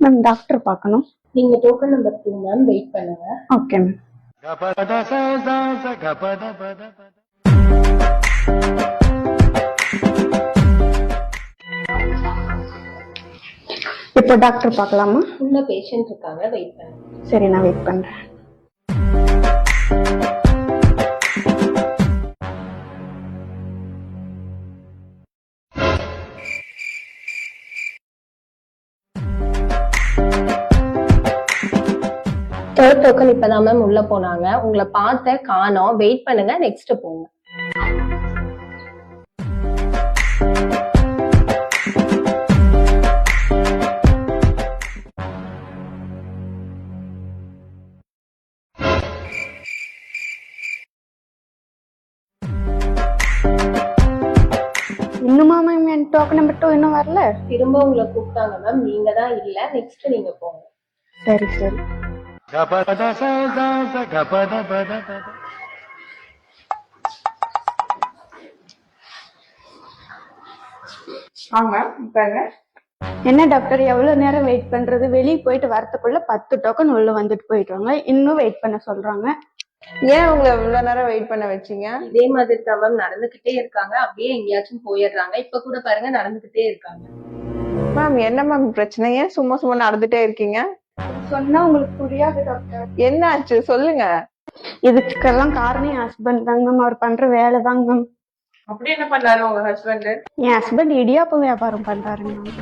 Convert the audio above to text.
Ma'am doctor பார்க்கணும். நீங்க token number 2 ma'am, wait பண்ணுங்க. Okay ma'am. இப்போ டாக்டர் பார்க்கலாமா? உள்ள பேஷண்ட் இருக்காங்க, வெயிட் பண்ணுங்க. சரி, நான் வெயிட் பண்றேன். தேர்ட் டோக்கன் இப்பதான் மேம் உள்ள போனாங்க. உங்களை பார்த்த காணோம், வெயிட் பண்ணுங்க, நெக்ஸ்ட் போங்க. இன்னுமா மேம் என் டோக்கன் நம்பர் 2 இன்னும் வரல? திரும்ப உங்களை கூப்பிட்டாங்க மேம், நீங்க தான் இல்ல, நெக்ஸ்ட் நீங்க போங்க. சரி சரி. என்ன டாக்டர், எவ்வளவு நேரம் வெயிட் பண்றது? வெளியே போயிட்டு வரதுக்குள்ள 10 டோக்கன் உள்ள வந்துட்டு போயிட்டாங்க, இன்னும் வெயிட் பண்ண சொல்றாங்க. ஏன் உங்களை இவ்வளவு நேரம் வெயிட் பண்ண வச்சீங்க? இதே மாதிரி தான் மேம் நடந்துகிட்டே இருக்காங்க, அப்படியே எங்கேயாச்சும் போயிடுறாங்க. இப்ப கூட பாருங்க நடந்துகிட்டே இருக்காங்க. மேம் என்ன மேம் பிரச்சனை? ஏன் சும்மா சும்மா நடந்துட்டே இருக்கீங்க? சொன்னா உங்களுக்கு புரியாது டாக்டர். என்ன ஆச்சு சொல்லுங்க. இதுக்கெல்லாம் காரணம் என் ஹஸ்பண்ட் தாங்க மேம். அவர் பண்ற வேலை தாங்க மேம். அப்படி என்ன பண்ணாரு உங்க ஹஸ்பண்ட்? என் ஹஸ்பண்ட் இடியாப்பம் வியாபாரம் பண்றாருங்க மேம்.